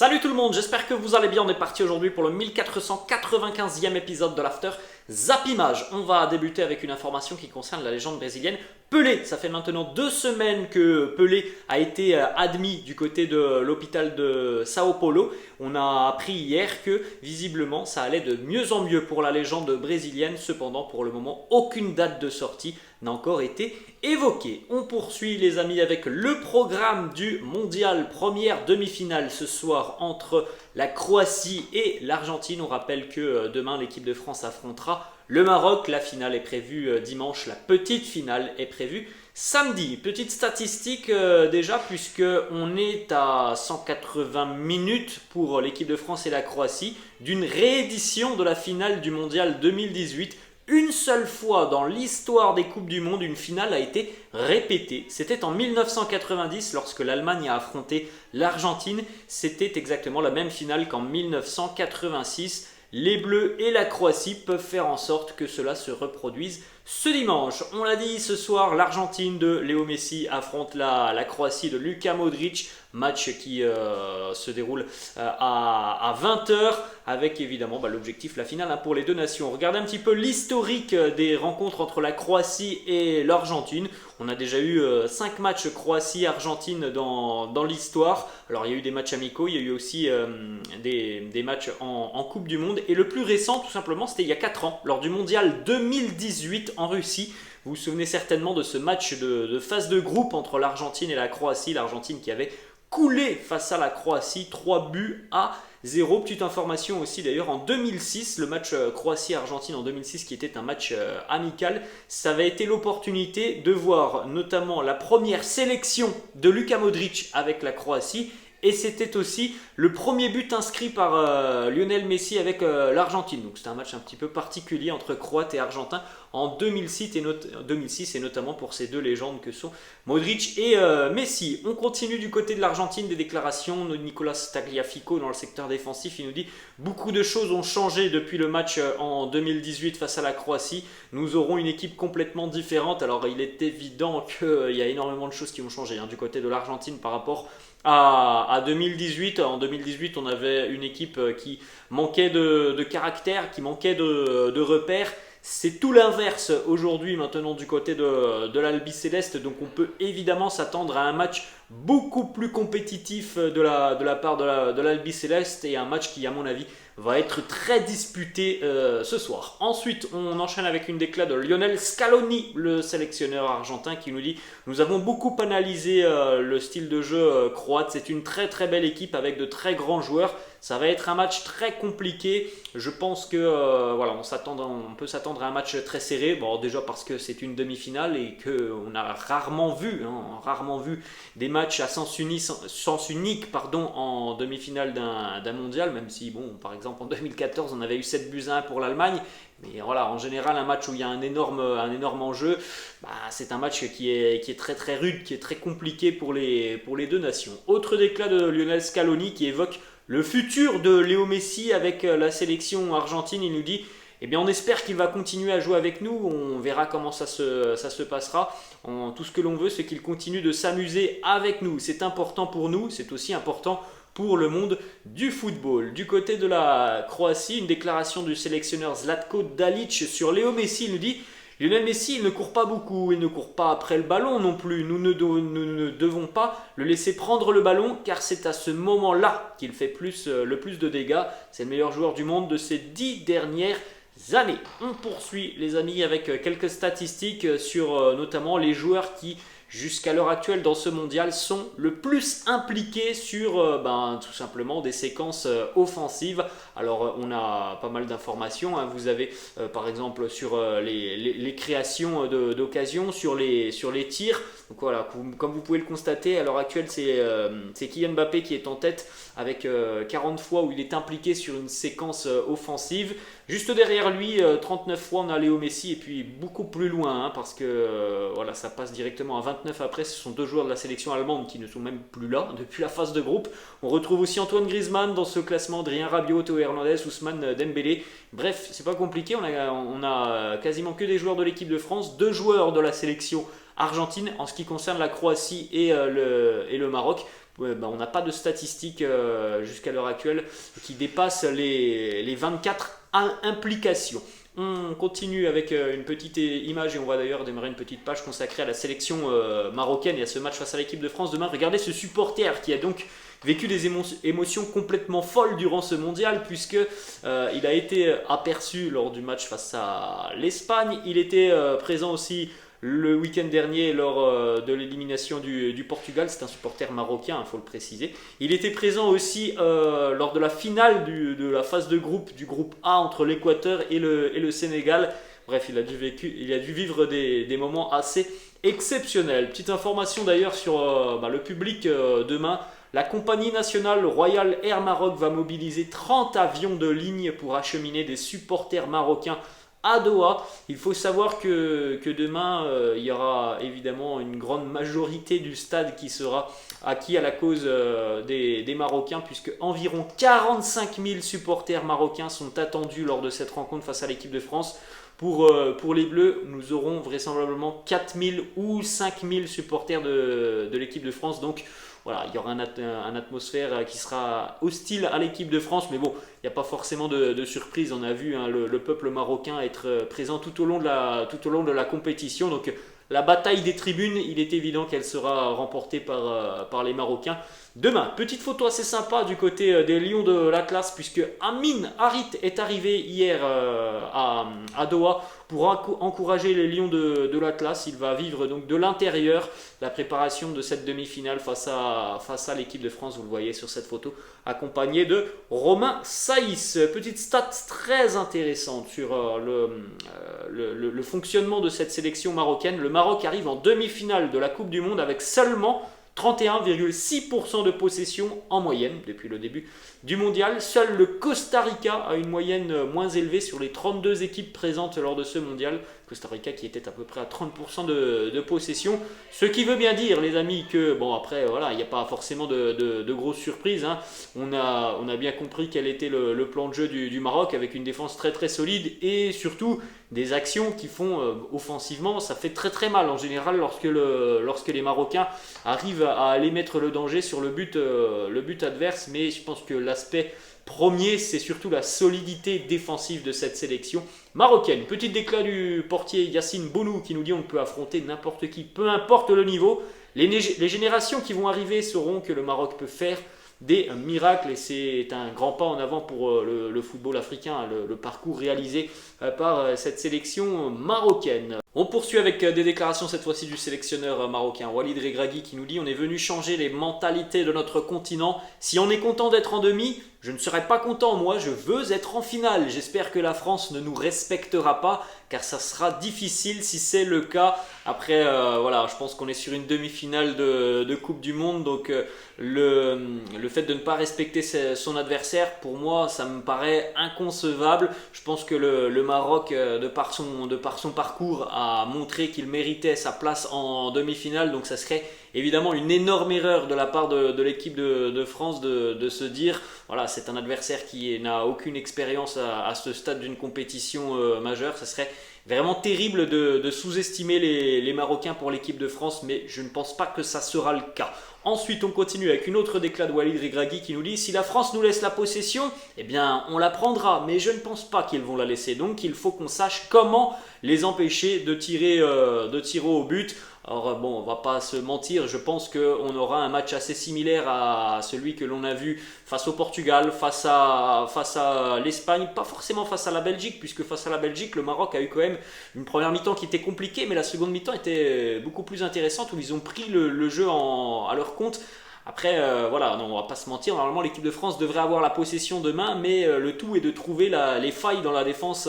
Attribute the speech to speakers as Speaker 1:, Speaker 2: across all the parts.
Speaker 1: Salut tout le monde, j'espère que vous allez bien. On est parti aujourd'hui pour le 1495e épisode de l'After Zap Image. On va débuter avec une information qui concerne la légende brésilienne Pelé. Ça fait maintenant 2 semaines que Pelé a été admis du côté de l'hôpital de Sao Paulo. On a appris hier que visiblement ça allait de mieux en mieux pour la légende brésilienne. Cependant, pour le moment, aucune date de sortie n'a encore été évoquée. On poursuit les amis avec le programme du mondial. Première demi-finale ce soir entre la Croatie et l'Argentine. On rappelle que demain l'équipe de France affrontera le Maroc. La finale est prévue dimanche, la petite finale est prévue samedi. Petite statistique déjà, puisque on est à 180 minutes pour l'équipe de France et la Croatie d'une réédition de la finale du mondial 2018. Une seule fois dans l'histoire des Coupes du Monde, une finale a été répétée. C'était en 1990 lorsque l'Allemagne a affronté l'Argentine. C'était exactement la même finale qu'en 1986. Les Bleus et la Croatie peuvent faire en sorte que cela se reproduise ce dimanche. On l'a dit, ce soir, l'Argentine de Léo Messi affronte la Croatie de Luka Modric. Match qui se déroule à 20h avec évidemment l'objectif, la finale pour les deux nations. Regardez un petit peu l'historique des rencontres entre la Croatie et l'Argentine. On a déjà eu 5 matchs Croatie-Argentine dans l'histoire. Alors il y a eu des matchs amicaux, il y a eu aussi des matchs en Coupe du Monde. Et le plus récent tout simplement c'était il y a 4 ans, lors du mondial 2018 en Russie. Vous vous souvenez certainement de ce match de phase de groupe entre l'Argentine et la Croatie. L'Argentine qui avait coulé face à la Croatie, 3-0. Petite information aussi d'ailleurs, en 2006, le match Croatie-Argentine en 2006 qui était un match amical, ça avait été l'opportunité de voir notamment la première sélection de Luka Modric avec la Croatie. Et c'était aussi le premier but inscrit par Lionel Messi avec l'Argentine. Donc c'était un match un petit peu particulier entre Croates et Argentins en 2006 et notamment pour ces deux légendes que sont Modric et Messi. On continue du côté de l'Argentine, des déclarations de Nicolas Tagliafico dans le secteur défensif. Il nous dit beaucoup de choses ont changé depuis le match en 2018 face à la Croatie. Nous aurons une équipe complètement différente. Alors il est évident qu'il y a énormément de choses qui ont changé du côté de l'Argentine par rapport à 2018. En 2018, on avait une équipe qui manquait de caractère, qui manquait de repères. C'est tout l'inverse aujourd'hui maintenant du côté de l'Albi Céleste. Donc on peut évidemment s'attendre à un match beaucoup plus compétitif de la part de l'Albi Céleste et un match qui à mon avis va être très disputé ce soir. Ensuite, on enchaîne avec une déclaration de Lionel Scaloni, le sélectionneur argentin, qui nous dit « Nous avons beaucoup analysé le style de jeu croate. C'est une très très belle équipe avec de très grands joueurs. Ça va être un match très compliqué. Je pense que on peut s'attendre à un match très serré. Bon, déjà parce que c'est une demi-finale et qu'on a rarement vu des matchs à sens unique en demi-finale d'un mondial. Même si, par exemple en 2014, on avait eu 7-1 pour l'Allemagne. Mais voilà, en général, un match où il y a un énorme enjeu, c'est un match qui est très très rude, qui est très compliqué pour les deux nations. Autre déclat de Lionel Scaloni qui évoque le futur de Léo Messi avec la sélection argentine. Il nous dit on espère qu'il va continuer à jouer avec nous, on verra comment ça se passera. Tout ce que l'on veut, c'est qu'il continue de s'amuser avec nous. C'est important pour nous, c'est aussi important pour le monde du football. Du côté de la Croatie, une déclaration du sélectionneur Zlatko Dalic sur Léo Messi. Il nous dit Lionel Messi, il ne court pas beaucoup, il ne court pas après le ballon non plus. Nous ne devons pas le laisser prendre le ballon car c'est à ce moment-là qu'il fait le plus de dégâts. C'est le meilleur joueur du monde de ces 10 dernières années. On poursuit les amis avec quelques statistiques sur notamment les joueurs qui jusqu'à l'heure actuelle dans ce mondial sont le plus impliqués sur tout simplement des séquences offensives. Alors on a pas mal d'informations, Vous avez par exemple sur les créations d'occasions, sur les tirs. Donc voilà, comme vous pouvez le constater, à l'heure actuelle c'est Kylian Mbappé qui est en tête avec 40 fois où il est impliqué sur une séquence offensive. Juste derrière lui, 39 fois on a Léo Messi et puis beaucoup plus loin parce que ça passe directement à 29 après. Ce sont deux joueurs de la sélection allemande qui ne sont même plus là depuis la phase de groupe. On retrouve aussi Antoine Griezmann dans ce classement, Adrien Rabiot, Théo Hernandez, Ousmane Dembélé. Bref, c'est pas compliqué, on a quasiment que des joueurs de l'équipe de France, 2 joueurs de la sélection argentine en ce qui concerne la Croatie et le Maroc. Ouais, bah, on n'a pas de statistiques jusqu'à l'heure actuelle qui dépassent les 24 implications. On continue avec une petite image et on va d'ailleurs démarrer une petite page consacrée à la sélection marocaine et à ce match face à l'équipe de France demain. Regardez ce supporter qui a donc vécu des émotions complètement folles durant ce mondial puisque il a été aperçu lors du match face à l'Espagne. Il était présent aussi le week-end dernier lors de l'élimination du Portugal. C'est un supporter marocain, il faut le préciser. Il était présent aussi lors de la finale de la phase de groupe du groupe A entre l'Équateur et le Sénégal. Bref, il a dû vivre des moments assez exceptionnels. Petite information d'ailleurs sur le public demain. La compagnie nationale Royal Air Maroc va mobiliser 30 avions de ligne pour acheminer des supporters marocains à Doha. Il faut savoir que demain, il y aura évidemment une grande majorité du stade qui sera acquis à la cause des Marocains, puisque environ 45 000 supporters marocains sont attendus lors de cette rencontre face à l'équipe de France. Pour les Bleus, nous aurons vraisemblablement 4 000 ou 5 000 supporters de l'équipe de France. Donc voilà, il y aura une atmosphère qui sera hostile à l'équipe de France, mais bon, il n'y a pas forcément de surprise. On a vu le peuple marocain être présent tout au long de la compétition. Donc la bataille des tribunes, il est évident qu'elle sera remportée par les Marocains. Demain, petite photo assez sympa du côté des Lions de l'Atlas, puisque Amin Harit est arrivé hier à Doha pour encourager les Lions de l'Atlas. Il va vivre donc de l'intérieur la préparation de cette demi-finale face à l'équipe de France. Vous le voyez sur cette photo, accompagné de Romain Saïs. Petite stat très intéressante sur le fonctionnement de cette sélection marocaine. Le Maroc arrive en demi-finale de la Coupe du Monde avec seulement 31,6% de possession en moyenne depuis le début du mondial. Seul le Costa Rica a une moyenne moins élevée sur les 32 équipes présentes lors de ce mondial. Costa Rica qui était à peu près à 30% de possession. Ce qui veut bien dire, les amis, que bon, après, voilà, il n'y a pas forcément de grosses surprises. Hein. On a bien compris quel était le plan de jeu du Maroc avec une défense très très solide et surtout des actions qui font offensivement, ça fait très très mal en général lorsque les Marocains arrivent à aller mettre le danger sur le but adverse. Mais je pense que l'aspect premier, c'est surtout la solidité défensive de cette sélection marocaine. Petite déclat du portier Yacine Bounou qui nous dit on peut affronter n'importe qui, peu importe le niveau. Les générations qui vont arriver sauront que le Maroc peut faire des miracles et c'est un grand pas en avant pour le football africain, le parcours réalisé par cette sélection marocaine. On poursuit avec des déclarations cette fois-ci du sélectionneur marocain Walid Regragui qui nous dit on est venu changer les mentalités de notre continent. Si on est content d'être en demi, je ne serai pas content, moi je veux être en finale. J'espère que la France ne nous respectera pas car ça sera difficile si c'est le cas. Après voilà, je pense qu'on est sur une demi-finale de Coupe du Monde, donc le fait de ne pas respecter son adversaire, pour moi ça me paraît inconcevable. Je pense que le Maroc, de par son parcours, a montré qu'il méritait sa place en demi-finale, donc ça serait évidemment une énorme erreur de la part de l'équipe de France de se dire voilà, c'est un adversaire qui n'a aucune expérience à ce stade d'une compétition majeure. Ça serait vraiment terrible de sous-estimer les Marocains pour l'équipe de France, mais je ne pense pas que ça sera le cas. Ensuite, on continue avec une autre déclat de Walid Regragui qui nous dit « Si la France nous laisse la possession, eh bien, on la prendra, mais je ne pense pas qu'ils vont la laisser. Donc, il faut qu'on sache comment les empêcher de tirer au but. » Alors bon, on va pas se mentir, je pense qu'on aura un match assez similaire à celui que l'on a vu face au Portugal, face à l'Espagne, pas forcément face à la Belgique, puisque face à la Belgique, le Maroc a eu quand même une première mi-temps qui était compliquée, mais la seconde mi-temps était beaucoup plus intéressante, où ils ont pris le jeu à leur compte. Après, voilà, non, on va pas se mentir, normalement l'équipe de France devrait avoir la possession demain, mais le tout est de trouver les failles dans la défense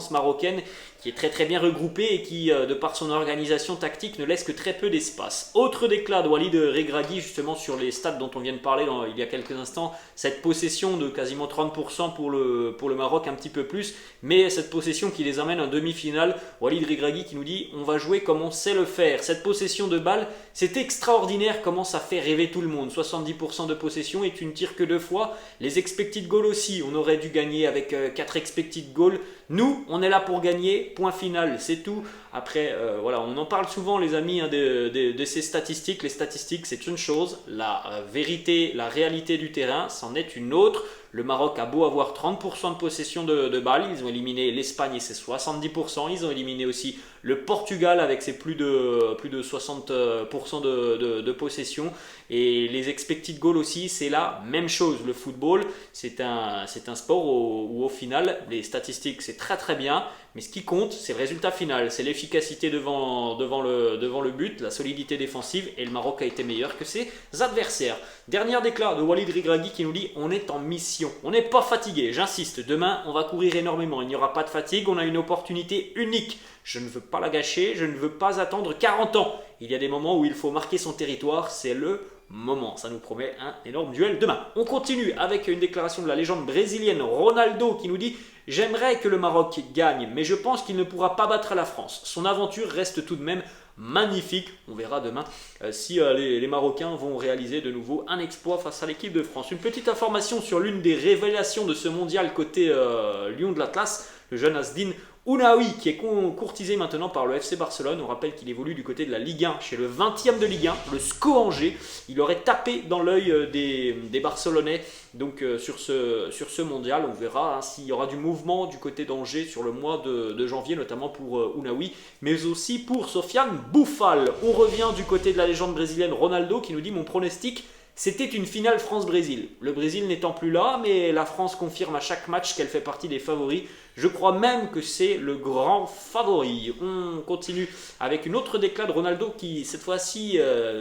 Speaker 1: marocaine, qui est très très bien regroupée et qui, de par son organisation tactique, ne laisse que très peu d'espace. Autre déclat de Walid Regragui, justement sur les stats dont on vient de parler il y a quelques instants, cette possession de quasiment 30% pour le Maroc, un petit peu plus, mais cette possession qui les amène en demi-finale. Walid Regragui qui nous dit on va jouer comme on sait le faire. Cette possession de balle, c'est extraordinaire comment ça fait rêver tout le monde. 70% de possession et tu ne tires que 2 fois. Les expected goals aussi, on aurait dû gagner avec 4 expected goals. Nous, on est là pour gagner, point final, c'est tout. Après, voilà, on en parle souvent les amis hein, de ces statistiques. Les statistiques, c'est une chose, la vérité, la réalité du terrain, c'en est une autre. Le Maroc a beau avoir 30% de possession de balles, ils ont éliminé l'Espagne et ses 70%, ils ont éliminé aussi le Portugal avec ses plus de 60% de possession. Et les expected goals aussi, c'est la même chose. Le football, c'est un sport où au final, les statistiques, c'est très très bien. Mais ce qui compte, c'est le résultat final, c'est l'efficacité devant le but, la solidité défensive, et le Maroc a été meilleur que ses adversaires. Dernière déclaration de Walid Regragui qui nous dit « On est en mission, on n'est pas fatigué, j'insiste, demain on va courir énormément, il n'y aura pas de fatigue, on a une opportunité unique. Je ne veux pas la gâcher, je ne veux pas attendre 40 ans. Il y a des moments où il faut marquer son territoire, c'est le moment. Ça nous promet un énorme duel demain. » On continue avec une déclaration de la légende brésilienne Ronaldo qui nous dit « J'aimerais que le Maroc gagne, mais je pense qu'il ne pourra pas battre la France. Son aventure reste tout de même magnifique. » On verra demain si les Marocains vont réaliser de nouveau un exploit face à l'équipe de France. Une petite information sur l'une des révélations de ce mondial côté Lion de l'Atlas, le jeune Asdin Ounaoui qui est courtisé maintenant par le FC Barcelone. On rappelle qu'il évolue du côté de la Ligue 1 chez le 20e de Ligue 1, le SCO Angers. Il aurait tapé dans l'œil des Barcelonais donc, sur ce mondial. On verra hein, s'il y aura du mouvement du côté d'Angers sur le mois de janvier, notamment pour Ounaoui, mais aussi pour Sofiane Boufal. On revient du côté de la légende brésilienne Ronaldo qui nous dit « Mon pronostic, c'était une finale France-Brésil. Le Brésil n'étant plus là, mais la France confirme à chaque match qu'elle fait partie des favoris. Je crois même que c'est le grand favori. » On continue avec une autre déclaration de Ronaldo qui, cette fois-ci,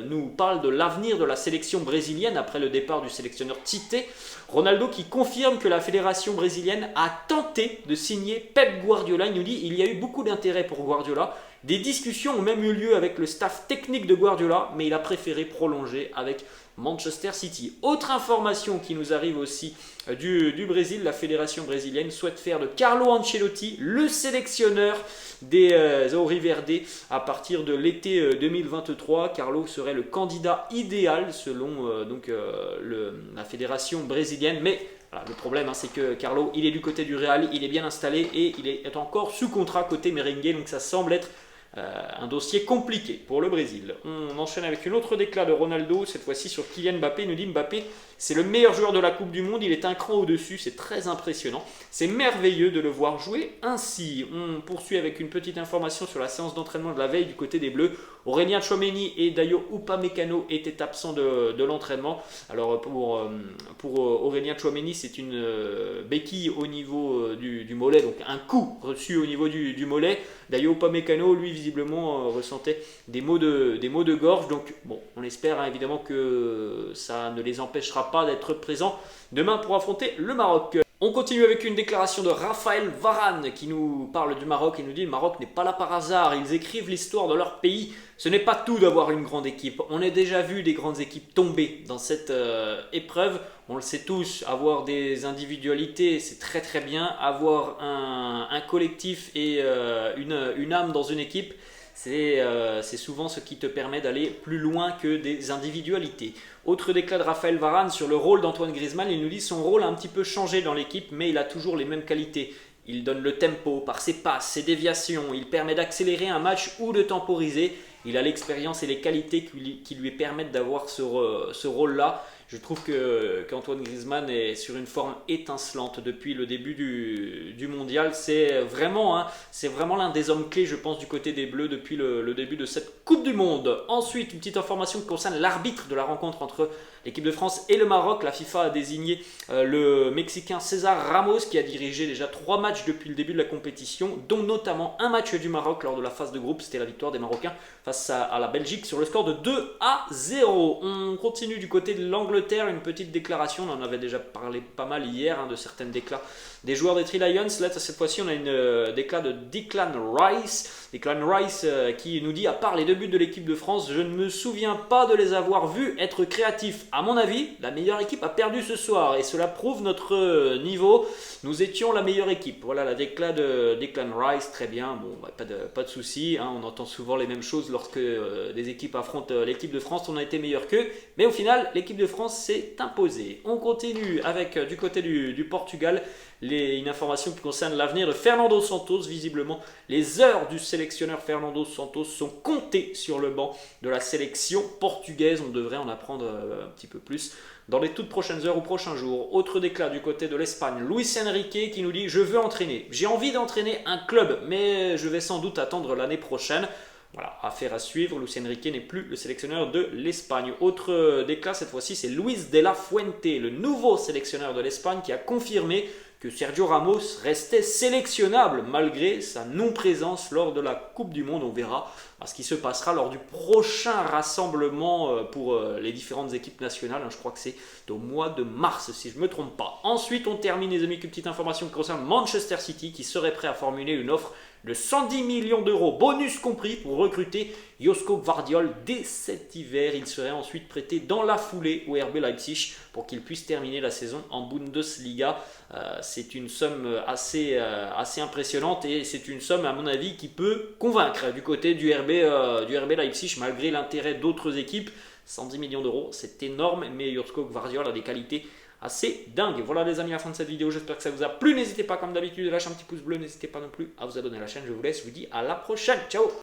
Speaker 1: nous parle de l'avenir de la sélection brésilienne après le départ du sélectionneur Tite. Ronaldo qui confirme que la fédération brésilienne a tenté de signer Pep Guardiola. Il nous dit il y a eu beaucoup d'intérêt pour Guardiola. Des discussions ont même eu lieu avec le staff technique de Guardiola, mais il a préféré prolonger avec Manchester City. Autre information qui nous arrive aussi du Brésil, la fédération brésilienne souhaite faire de Carlo Ancelotti le sélectionneur des Auriverde à partir de l'été 2023. Carlo serait le candidat idéal selon la fédération brésilienne, mais voilà, le problème hein, c'est que Carlo il est du côté du Real, il est bien installé et il est encore sous contrat côté merengue, donc ça semble être un dossier compliqué pour le Brésil. On enchaîne avec une autre déclaration de Ronaldo, cette fois-ci sur Kylian Mbappé. Il nous dit Mbappé, c'est le meilleur joueur de la Coupe du Monde, il est un cran au-dessus, c'est très impressionnant. C'est merveilleux de le voir jouer ainsi. On poursuit avec une petite information sur la séance d'entraînement de la veille du côté des Bleus. Aurélien Tchouameni et Dayo Upamecano étaient absents de l'entraînement. Alors pour Aurélien Tchouameni, c'est une béquille au niveau du mollet, donc un coup reçu au niveau du mollet. Dayo Upamecano, lui, visiblement ressentait des maux de gorge. Donc bon, on espère hein, évidemment que ça ne les empêchera pas d'être présents demain pour affronter le Maroc. On continue avec une déclaration de Raphaël Varane qui nous parle du Maroc et nous dit « Le Maroc n'est pas là par hasard, ils écrivent l'histoire de leur pays. Ce n'est pas tout d'avoir une grande équipe. On a déjà vu des grandes équipes tomber dans cette épreuve. On le sait tous, avoir des individualités, c'est très très bien. Avoir un collectif et une âme dans une équipe, c'est souvent ce qui te permet d'aller plus loin que des individualités. » Autre déclat de Raphaël Varane sur le rôle d'Antoine Griezmann, il nous dit son rôle a un petit peu changé dans l'équipe, mais il a toujours les mêmes qualités. Il donne le tempo par ses passes, ses déviations, il permet d'accélérer un match ou de temporiser. Il a l'expérience et les qualités qui lui permettent d'avoir ce rôle-là. Je trouve qu'Antoine Griezmann est sur une forme étincelante depuis le début du mondial. C'est vraiment l'un des hommes clés, je pense, du côté des Bleus depuis le début de cette Coupe du Monde. Ensuite, une petite information qui concerne l'arbitre de la rencontre entre l'équipe de France et le Maroc. La FIFA a désigné le Mexicain César Ramos qui a dirigé déjà 3 matchs depuis le début de la compétition, dont notamment un match du Maroc lors de la phase de groupe. C'était la victoire des Marocains face à la Belgique sur le score de 2-0. On continue du côté de l'Angleterre l'Angleterre, une petite déclaration, on en avait déjà parlé pas mal hier, de certaines déclats des joueurs des Three Lions. Là, cette fois-ci, on a une déclat de Declan Rice. Declan Rice qui nous dit: à part les 2 buts de l'équipe de France, je ne me souviens pas de les avoir vus être créatifs. À mon avis, la meilleure équipe a perdu ce soir et cela prouve notre niveau. Nous étions la meilleure équipe. Voilà la déclat de Declan Rice, très bien. Bon, pas de souci, on entend souvent les mêmes choses lorsque des équipes affrontent l'équipe de France. On a été meilleur qu'eux, mais au final, l'équipe de France s'est imposée. On continue avec du côté du Portugal. Une information qui concerne l'avenir de Fernando Santos. Visiblement, les heures du sélectionneur Fernando Santos sont comptées sur le banc de la sélection portugaise. On devrait en apprendre un petit peu plus dans les toutes prochaines heures ou prochains jours. Autre déclat du côté de l'Espagne, Luis Enrique qui nous dit: je veux entraîner. J'ai envie d'entraîner un club, mais je vais sans doute attendre l'année prochaine. Voilà, affaire à suivre. Luis Enrique n'est plus le sélectionneur de l'Espagne. Autre déclat, cette fois-ci, c'est Luis de la Fuente, le nouveau sélectionneur de l'Espagne, qui a confirmé que Sergio Ramos restait sélectionnable malgré sa non-présence lors de la Coupe du Monde. On verra ce qui se passera lors du prochain rassemblement pour les différentes équipes nationales. Je crois que c'est au mois de mars, si je ne me trompe pas. Ensuite, on termine, les amis, avec une petite information qui concerne Manchester City, qui serait prêt à formuler une offre de 110 millions d'euros, bonus compris, pour recruter Josko Gvardiol dès cet hiver. Il serait ensuite prêté dans la foulée au RB Leipzig pour qu'il puisse terminer la saison en Bundesliga. C'est une somme assez impressionnante et c'est une somme, à mon avis, qui peut convaincre du côté du RB Leipzig, malgré l'intérêt d'autres équipes. 110 millions d'euros, c'est énorme, mais Josko Gvardiol a des qualités assez dingue. Voilà les amis, la fin de cette vidéo, j'espère que ça vous a plu. N'hésitez pas comme d'habitude à lâcher un petit pouce bleu, n'hésitez pas non plus à vous abonner à la chaîne. Je vous laisse, je vous dis à la prochaine, ciao.